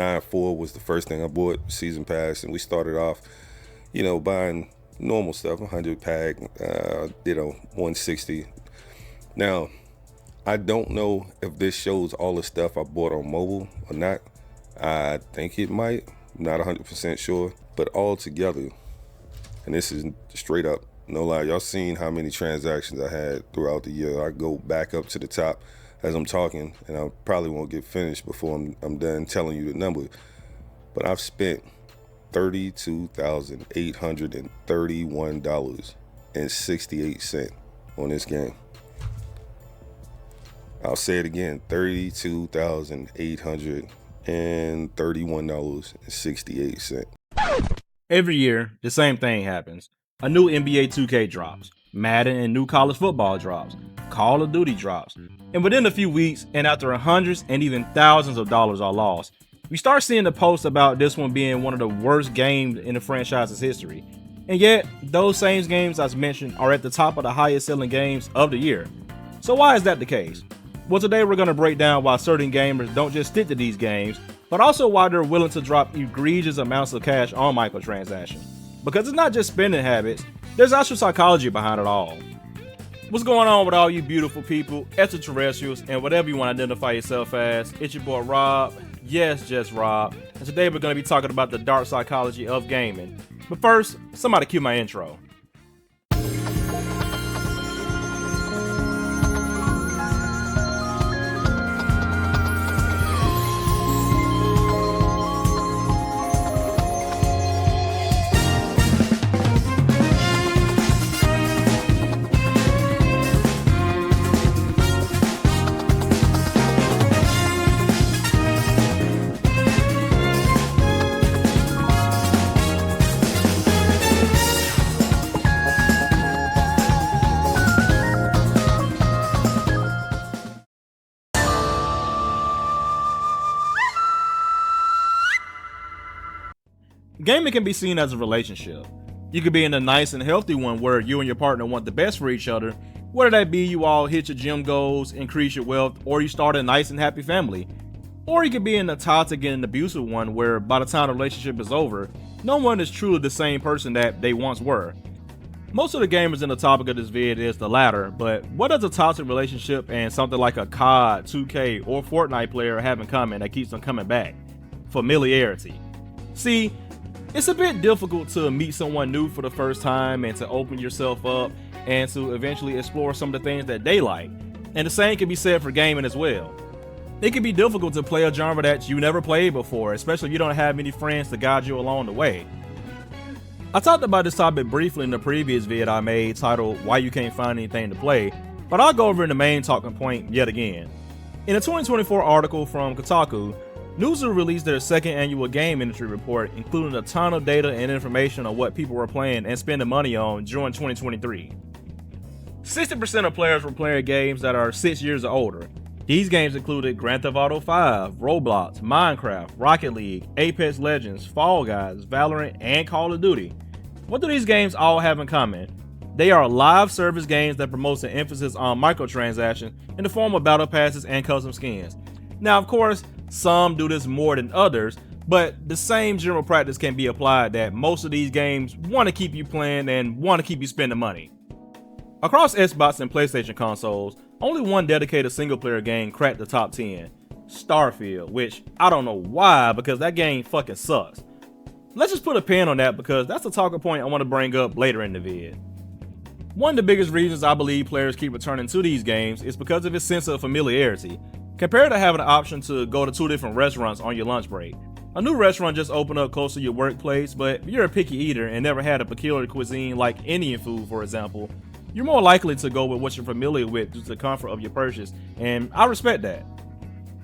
9-4 was the first thing I bought, season pass, and we started off, buying normal stuff, 100 pack, 160. Now, I don't know if this shows all the stuff I bought on mobile or not. I think it might, not 100% sure, but all together, and this is straight up, no lie, y'all seen how many transactions I had throughout the year. I go back up to the top as I'm talking, and I probably won't get finished before I'm done telling you the number, but I've spent $32,831.68 on this game. I'll say it again, $32,831.68. Every year, the same thing happens. A new NBA 2K drops, Madden and new college football drops, Call of Duty drops, and within a few weeks, and after hundreds and even thousands of dollars are lost, we start seeing the posts about this one being one of the worst games in the franchise's history. And yet, those same games as mentioned are at the top of the highest selling games of the year. So why is that the case? Well, today we're going to break down why certain gamers don't just stick to these games, but also why they're willing to drop egregious amounts of cash on microtransactions. Because it's not just spending habits, there's actual psychology behind it all. What's going on with all you beautiful people, extraterrestrials, and whatever you want to identify yourself as? It's your boy Rob, yes, just Rob, and today we're going to be talking about the dark psychology of gaming. But first, somebody cue my intro. Gaming can be seen as a relationship. You could be in a nice and healthy one where you and your partner want the best for each other, whether that be you all hit your gym goals, increase your wealth, or you start a nice and happy family. Or you could be in a toxic and abusive one where by the time the relationship is over, no one is truly the same person that they once were. Most of the gamers in the topic of this vid is the latter, but what does a toxic relationship and something like a COD, 2K, or Fortnite player have in common that keeps them coming back? Familiarity. See, it's a bit difficult to meet someone new for the first time and to open yourself up and to eventually explore some of the things that they like. And the same can be said for gaming as well. It can be difficult to play a genre that you never played before, especially if you don't have many friends to guide you along the way. I talked about this topic briefly in the previous vid I made titled Why You Can't Find Anything to Play, but I'll go over the main talking point yet again. In a 2024 article from Kotaku, Newzoo released their second annual game industry report, including a ton of data and information on what people were playing and spending money on during 2023. 60% of players were playing games that are 6 years or older. These games included Grand Theft Auto 5, Roblox, Minecraft, Rocket League, Apex Legends, Fall Guys, Valorant, and Call of Duty. What do these games all have in common? They are live service games that promote an emphasis on microtransactions in the form of battle passes and custom skins. Now, of course, some do this more than others, but the same general practice can be applied that most of these games want to keep you playing and want to keep you spending money. Across Xbox and PlayStation consoles, only one dedicated single-player game cracked the top 10, Starfield, which I don't know why because that game fucking sucks. Let's just put a pin on that because that's a talking point I want to bring up later in the vid. One of the biggest reasons I believe players keep returning to these games is because of its sense of familiarity. Compared to having the option to go to 2 different restaurants on your lunch break. A new restaurant just opened up close to your workplace, but if you're a picky eater and never had a peculiar cuisine like Indian food, for example, you're more likely to go with what you're familiar with due to the comfort of your purchase, and I respect that.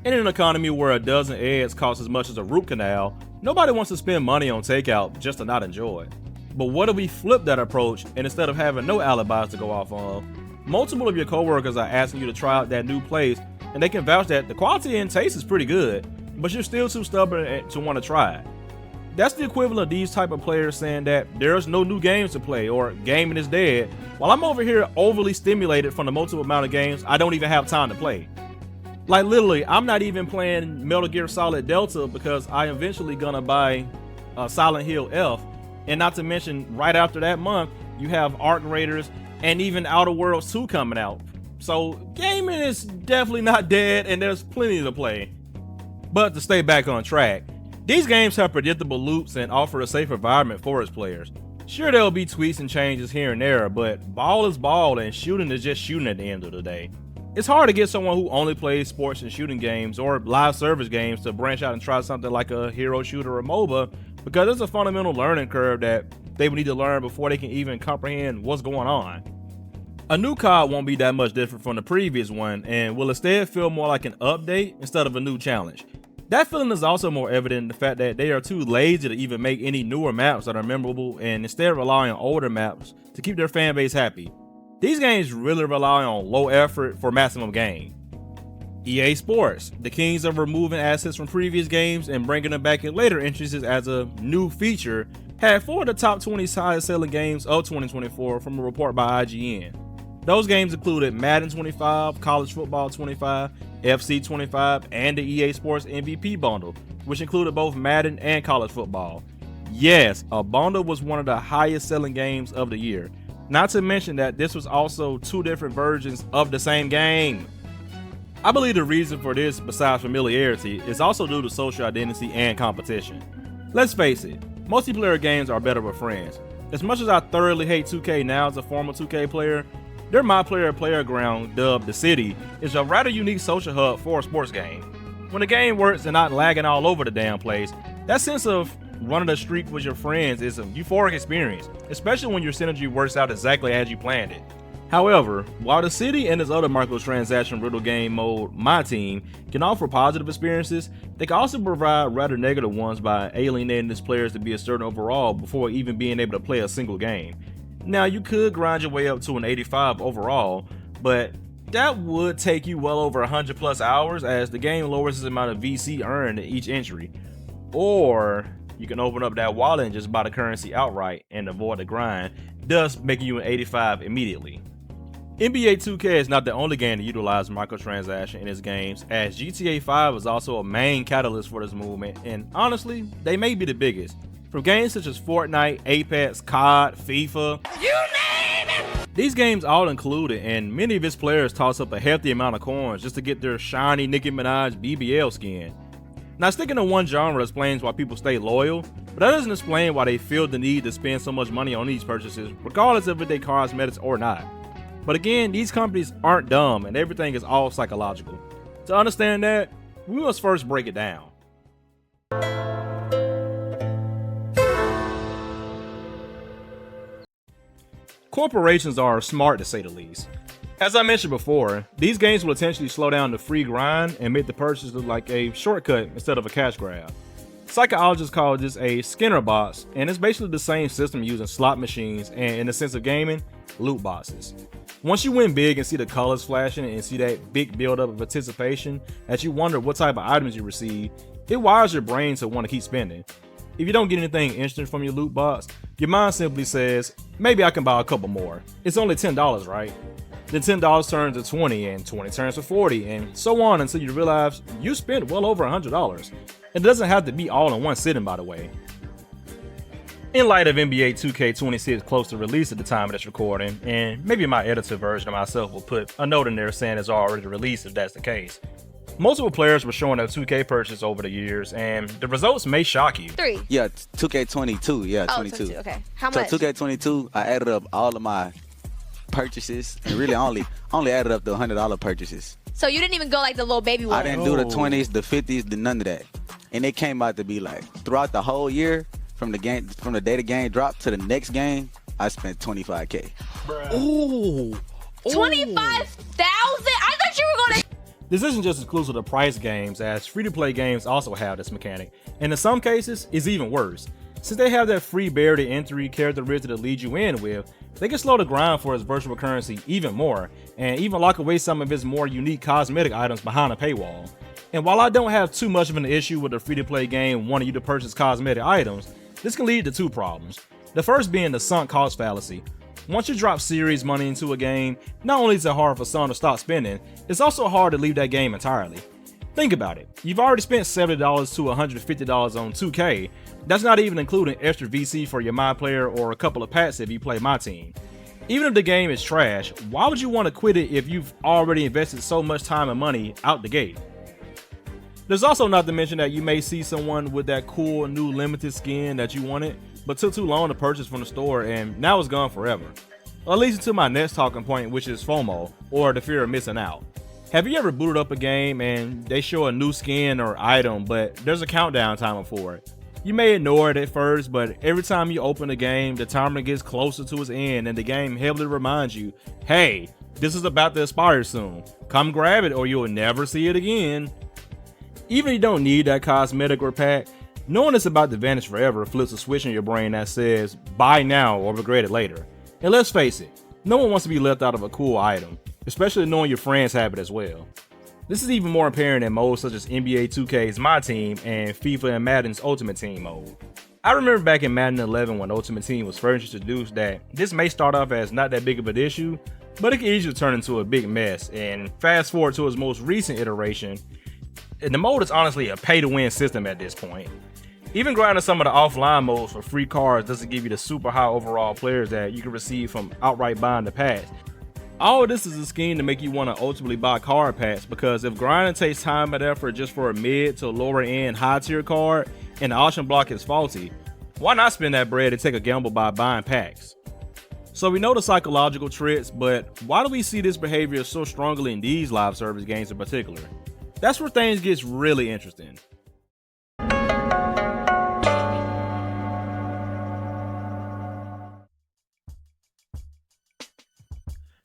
In an economy where a dozen eggs cost as much as a root canal, nobody wants to spend money on takeout just to not enjoy it. But what if we flip that approach and instead of having no alibis to go off on, multiple of your coworkers are asking you to try out that new place and they can vouch that the quality and taste is pretty good, but you're still too stubborn to want to try it. That's the equivalent of these type of players saying that there's no new games to play or gaming is dead, while I'm over here overly stimulated from the multiple amount of games I don't even have time to play. Like literally, I'm not even playing Metal Gear Solid Delta because I eventually gonna buy Silent Hill F, and not to mention right after that month you have Arc Raiders and even Outer Worlds 2 coming out. So gaming is definitely not dead, and there's plenty to play. But to stay back on track, these games have predictable loops and offer a safe environment for its players. Sure, there'll be tweaks and changes here and there, but ball is ball and shooting is just shooting at the end of the day. It's hard to get someone who only plays sports and shooting games or live service games to branch out and try something like a hero shooter or MOBA, because there's a fundamental learning curve that they would need to learn before they can even comprehend what's going on. A new COD won't be that much different from the previous one and will instead feel more like an update instead of a new challenge. That feeling is also more evident in the fact that they are too lazy to even make any newer maps that are memorable and instead rely on older maps to keep their fan base happy. These games really rely on low effort for maximum gain. EA Sports, the kings of removing assets from previous games and bringing them back in later entries as a new feature, had 4 of the top 20 highest selling games of 2024 from a report by IGN. Those games included Madden 25, College Football 25, FC 25, and the EA Sports MVP bundle, which included both Madden and College Football. Yes, a bundle was one of the highest selling games of the year. Not to mention that this was also 2 different versions of the same game. I believe the reason for this, besides familiarity, is also due to social identity and competition. Let's face it, multiplayer games are better with friends. As much as I thoroughly hate 2K now as a former 2K player, their My Player Playground, dubbed The City, is a rather unique social hub for a sports game. When the game works and not lagging all over the damn place, that sense of running the streak with your friends is a euphoric experience, especially when your synergy works out exactly as you planned it. However, while The City and its other microtransaction riddle game mode, My Team, can offer positive experiences, they can also provide rather negative ones by alienating its players to be a certain overall before even being able to play a single game. Now, you could grind your way up to an 85 overall, but that would take you well over 100 plus hours, as the game lowers the amount of VC earned in each entry. Or you can open up that wallet and just buy the currency outright and avoid the grind, thus making you an 85 immediately. NBA 2K is not the only game to utilize microtransaction in its games, as GTA 5 is also a main catalyst for this movement, and honestly, they may be the biggest. From games such as Fortnite, Apex, COD, FIFA, you name it! These games all include it, and many of its players toss up a hefty amount of coins just to get their shiny Nicki Minaj BBL skin. Now, sticking to one genre explains why people stay loyal, but that doesn't explain why they feel the need to spend so much money on these purchases, regardless of if they cosmetics or not. But again, these companies aren't dumb, and everything is all psychological. To understand that, we must first break it down. Corporations are smart, to say the least. As I mentioned before, these games will essentially slow down the free grind and make the purchase look like a shortcut instead of a cash grab. Psychologists call this a Skinner box, and it's basically the same system using slot machines and, in the sense of gaming, loot boxes. Once you win big and see the colors flashing and see that big buildup of anticipation that you wonder what type of items you receive, it wires your brain to want to keep spending. If you don't get anything instant from your loot box, your mind simply says, maybe I can buy a couple more. It's only $10, right? Then $10 turns to 20 and 20 turns to 40 and so on until you realize you spent well over $100. It doesn't have to be all in one sitting, by the way. In light of NBA 2K26 close to release at the time of this recording, and maybe my editor version of myself will put a note in there saying it's already released if that's the case. Multiple players were showing their 2K purchase over the years, and the results may shock you. 3. Yeah, 2K22. Yeah, 22. 22. Okay. How much? So 2K22, I added up all of my purchases, and really only added up the $100 purchases. So you didn't even go like the little baby one. I didn't do the 20s, the 50s, the none of that. And it came out to be like throughout the whole year, from the day the game dropped to the next game, I spent $25K. Ooh. 25,000? I thought you were gonna. This isn't just exclusive to price games, as free-to-play games also have this mechanic, and in some cases, it's even worse. Since they have that free barrier to entry characteristic to lead you in with, they can slow the grind for its virtual currency even more, and even lock away some of its more unique cosmetic items behind a paywall. And while I don't have too much of an issue with a free-to-play game wanting you to purchase cosmetic items, this can lead to 2 problems. The first being the sunk cost fallacy. Once you drop serious money into a game, not only is it hard for some to stop spending, it's also hard to leave that game entirely. Think about it, you've already spent $70 to $150 on 2K, that's not even including extra VC for your My Player or a couple of packs if you play My Team. Even if the game is trash, why would you want to quit it if you've already invested so much time and money out the gate? There's also not to mention that you may see someone with that cool new limited skin that you wanted, but took too long to purchase from the store and now it's gone forever. That leads to my next talking point, which is FOMO, or the fear of missing out. Have you ever booted up a game and they show a new skin or item, but there's a countdown timer for it? You may ignore it at first, but every time you open the game, the timer gets closer to its end and the game heavily reminds you, hey, this is about to expire soon. Come grab it or you'll never see it again. Even if you don't need that cosmetic or pack, knowing it's about to vanish forever flips a switch in your brain that says, buy now or regret it later. And let's face it, no one wants to be left out of a cool item, especially knowing your friends have it as well. This is even more apparent in modes such as NBA 2K's My Team and FIFA and Madden's Ultimate Team mode. I remember back in Madden 11 when Ultimate Team was first introduced that this may start off as not that big of an issue, but it can easily turn into a big mess, and fast forward to its most recent iteration, and the mode is honestly a pay-to-win system at this point. Even grinding some of the offline modes for free cards doesn't give you the super high overall players that you can receive from outright buying the packs. All of this is a scheme to make you want to ultimately buy card packs, because if grinding takes time and effort just for a mid to lower end high tier card and the auction block is faulty, why not spend that bread and take a gamble by buying packs? So we know the psychological tricks, but why do we see this behavior so strongly in these live service games in particular? That's where things gets really interesting.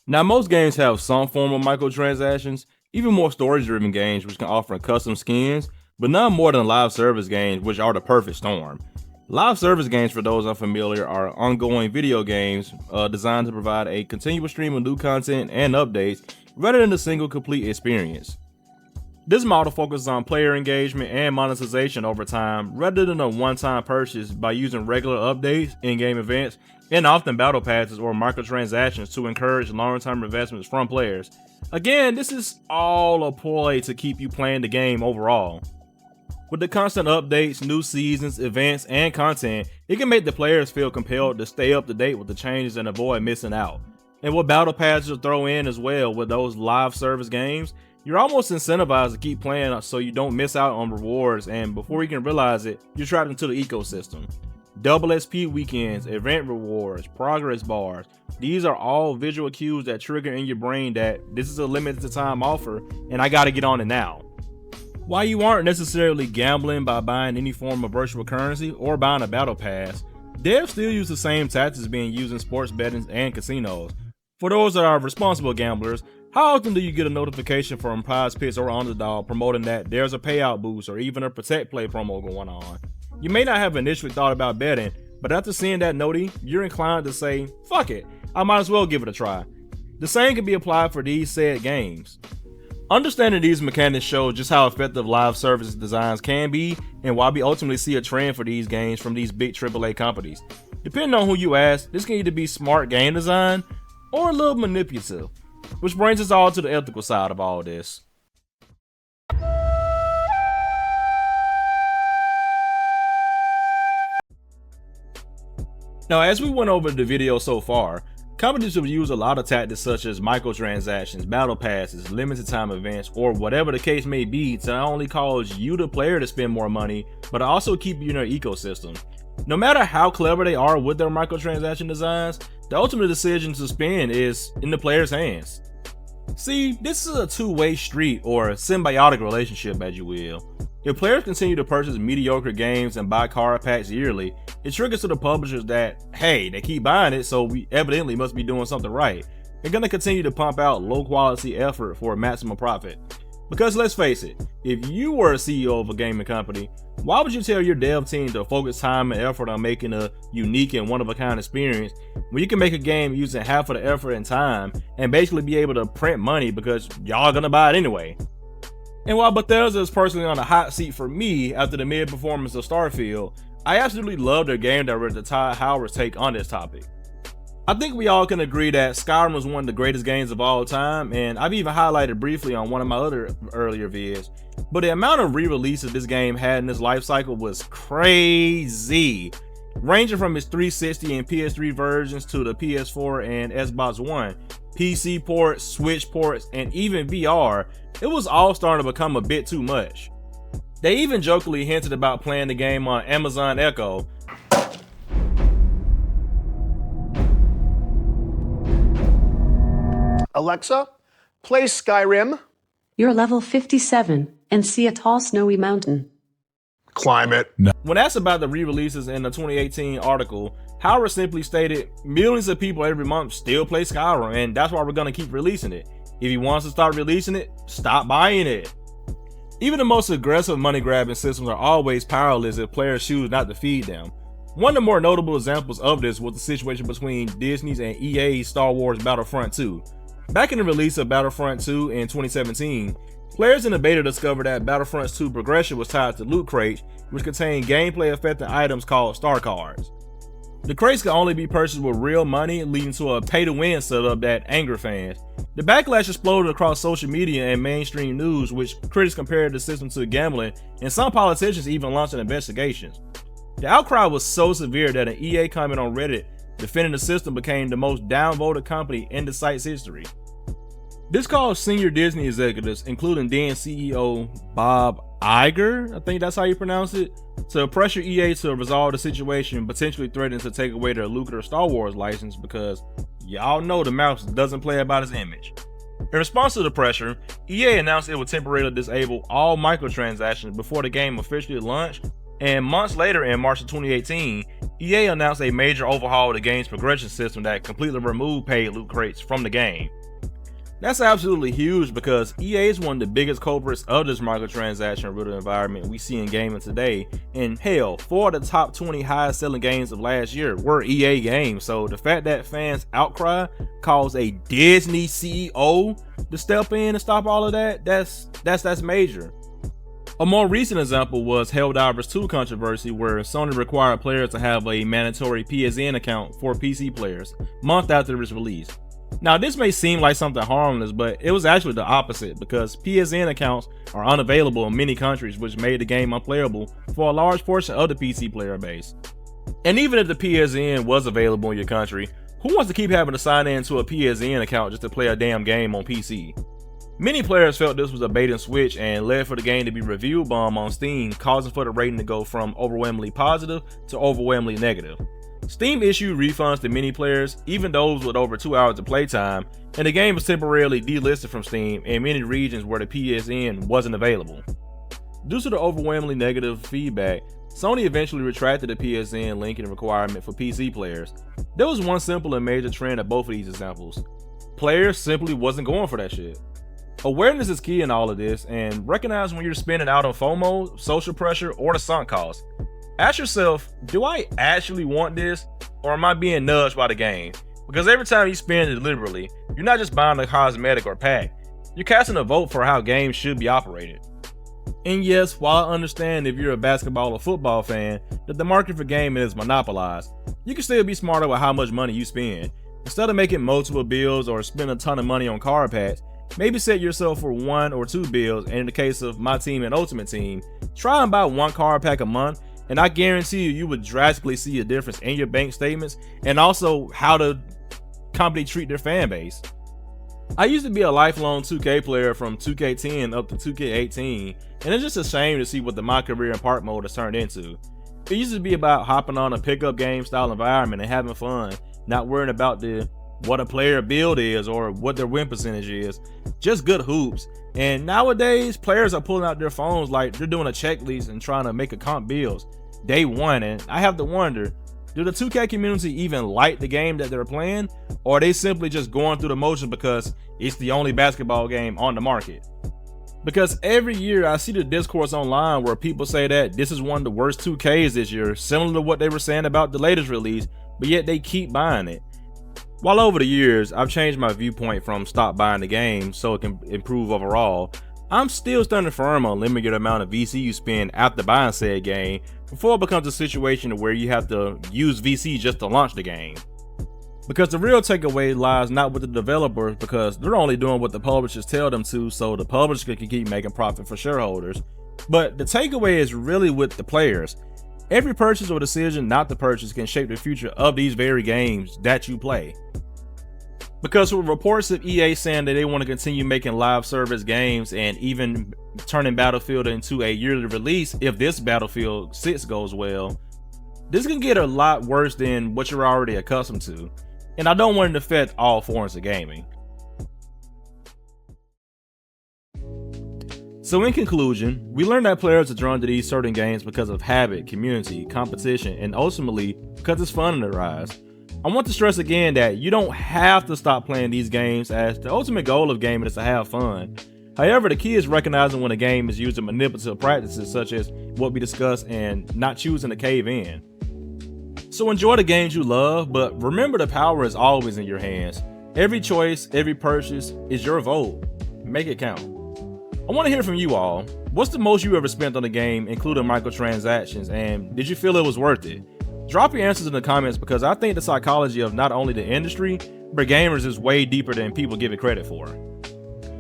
Now, most games have some form of microtransactions, even more story-driven games which can offer custom skins, but none more than live service games, which are the perfect storm. Live service games, for those unfamiliar, are ongoing video games designed to provide a continuous stream of new content and updates rather than a single complete experience. This model focuses on player engagement and monetization over time rather than a one-time purchase by using regular updates, in-game events, and often battle passes or microtransactions to encourage long-term investments from players. Again, this is all a ploy to keep you playing the game overall. With the constant updates, new seasons, events, and content, it can make the players feel compelled to stay up to date with the changes and avoid missing out. And with battle passes throw in as well with those live service games, you're almost incentivized to keep playing so you don't miss out on rewards, and before you can realize it, you're trapped into the ecosystem. Double SP weekends, event rewards, progress bars, these are all visual cues that trigger in your brain that this is a limited time offer and I gotta get on it now. While you aren't necessarily gambling by buying any form of virtual currency or buying a battle pass, devs still use the same tactics being used in sports betting and casinos. For those that are responsible gamblers, how often do you get a notification from Prize Picks or Underdog promoting that there's a payout boost or even a protect play promo going on? You may not have initially thought about betting, but after seeing that noti, you're inclined to say, fuck it, I might as well give it a try. The same can be applied for these said games. Understanding these mechanics shows just how effective live service designs can be and why we ultimately see a trend for these games from these big AAA companies. Depending on who you ask, this can either be smart game design or a little manipulative, which brings us all to the ethical side of all this. Now, as we went over the video so far, companies have used a lot of tactics such as microtransactions, battle passes, limited time events, or whatever the case may be to not only cause you the player to spend more money, but also keep you in their ecosystem. No matter how clever they are with their microtransaction designs, the ultimate decision to spend is in the player's hands. See, this is a two-way street, or a symbiotic relationship as you will. If players continue to purchase mediocre games and buy card packs yearly, it triggers to the publishers that, hey, they keep buying it, so we evidently must be doing something right. They're going to continue to pump out low quality effort for maximum profit. Because let's face it, if you were a CEO of a gaming company, why would you tell your dev team to focus time and effort on making a unique and one-of-a-kind experience when you can make a game using half of the effort and time and basically be able to print money because y'all are gonna buy it anyway? And while Bethesda is personally on the hot seat for me after the mid-performance of Starfield, I absolutely love their game director Todd Howard's take on this topic. I think we all can agree that Skyrim was one of the greatest games of all time, and I've even highlighted briefly on one of my other earlier vids. But the amount of re-releases this game had in its life cycle was crazy, ranging from its 360 and PS3 versions to the PS4 and Xbox One, PC ports, Switch ports, and even VR. It was all starting to become a bit too much. They even jokingly hinted about playing the game on Amazon Echo. Alexa, play Skyrim. You're level 57 and see a tall snowy mountain. Climb it. When asked about the re-releases in the 2018 article, Howard simply stated, millions of people every month still play Skyrim, and that's why we're gonna keep releasing it. If he wants to start releasing it, stop buying it. Even the most aggressive money-grabbing systems are always powerless if players choose not to feed them. One of the more notable examples of this was the situation between Disney's and EA's Star Wars Battlefront 2. Back in the release of Battlefront 2 in 2017, players in the beta discovered that Battlefront 2 progression was tied to loot crates, which contained gameplay affecting items called star cards. The crates could only be purchased with real money, leading to a pay-to-win setup that angered fans. The backlash exploded across social media and mainstream news, which critics compared the system to gambling, and some politicians even launched investigations. The outcry was so severe that an EA comment on Reddit defending the system became the most downvoted company in the site's history. This caused senior Disney executives, including then CEO Bob Iger, I think that's how you pronounce it, to pressure EA to resolve the situation, potentially threatening to take away their lucrative Star Wars license because y'all know the mouse doesn't play about his image. In response to the pressure, EA announced it would temporarily disable all microtransactions before the game officially launched, and months later in March of 2018, EA announced a major overhaul of the game's progression system that completely removed paid loot crates from the game. That's absolutely huge because EA is one of the biggest culprits of this microtransaction-riddled environment we see in gaming today, and hell, 4 of the top 20 highest selling games of last year were EA games, so the fact that fans' outcry caused a Disney CEO to step in and stop all of that, that's major. A more recent example was Helldivers 2 controversy, where Sony required players to have a mandatory PSN account for PC players, months after its release. Now this may seem like something harmless, but it was actually the opposite because PSN accounts are unavailable in many countries, which made the game unplayable for a large portion of the PC player base. And even if the PSN was available in your country, who wants to keep having to sign in to a PSN account just to play a damn game on PC? Many players felt this was a bait and switch and led for the game to be review bombed on Steam, causing for the rating to go from overwhelmingly positive to overwhelmingly negative. Steam issued refunds to many players, even those with over 2 hours of playtime, and the game was temporarily delisted from Steam in many regions where the PSN wasn't available. Due to the overwhelmingly negative feedback, Sony eventually retracted the PSN linking requirement for PC players. There was one simple and major trend of both of these examples. Players simply wasn't going for that shit. Awareness is key in all of this, and recognize when you're spending out on FOMO, social pressure, or the sunk cost. Ask yourself, do I actually want this, or am I being nudged by the game? Because every time you spend it deliberately, you're not just buying a cosmetic or pack, you're casting a vote for how games should be operated. And yes, while I understand if you're a basketball or football fan that the market for gaming is monopolized, you can still be smarter with how much money you spend. Instead of making multiple builds or spend a ton of money on card packs, maybe set yourself for 1 or 2 builds, and in the case of my team and Ultimate Team, try and buy 1 card pack a month, and I guarantee you would drastically see a difference in your bank statements and also how the company treat their fan base. I used to be a lifelong 2K player from 2K10 up to 2K18, and it's just a shame to see what the My Career in Part mode has turned into. It used to be about hopping on a pickup game style environment and having fun, not worrying about what a player build is or what their win percentage is, just good hoops. And nowadays, players are pulling out their phones like they're doing a checklist and trying to make a comp builds day one, and I have to wonder, do the 2K community even like the game that they're playing, or are they simply just going through the motion because it's the only basketball game on the market? Because every year I see the discourse online where people say that this is one of the worst 2Ks this year, similar to what they were saying about the latest release, but yet they keep buying it. While over the years, I've changed my viewpoint from stop buying the game so it can improve overall, I'm still standing firm on limiting the amount of VC you spend after buying said game before it becomes a situation where you have to use VC just to launch the game. Because the real takeaway lies not with the developers, because they're only doing what the publishers tell them to, so the publishers can keep making profit for shareholders. But the takeaway is really with the players. Every purchase or decision not to purchase can shape the future of these very games that you play. Because with reports of EA saying that they want to continue making live service games and even turning Battlefield into a yearly release if this Battlefield 6 goes well, this can get a lot worse than what you're already accustomed to. And I don't want it to affect all forms of gaming. So in conclusion, we learned that players are drawn to these certain games because of habit, community, competition, and ultimately because it's fun in their eyes. I want to stress again that you don't have to stop playing these games, as the ultimate goal of gaming is to have fun. However, the key is recognizing when a game is using manipulative practices such as what we discussed and not choosing to cave in. So enjoy the games you love, but remember the power is always in your hands. Every choice, every purchase is your vote. Make it count. I want to hear from you all. What's the most you ever spent on a game, including microtransactions, and did you feel it was worth it? Drop your answers in the comments, because I think the psychology of not only the industry, but gamers is way deeper than people give it credit for.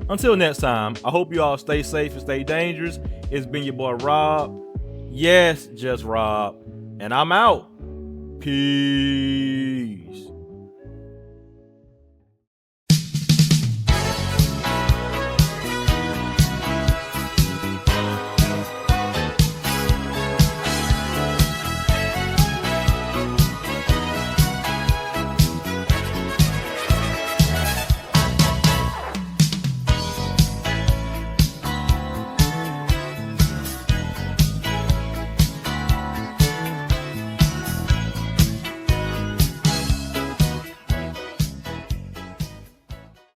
Until next time, I hope you all stay safe and stay dangerous. It's been your boy Rob. Yes, just Rob. And I'm out. Peace.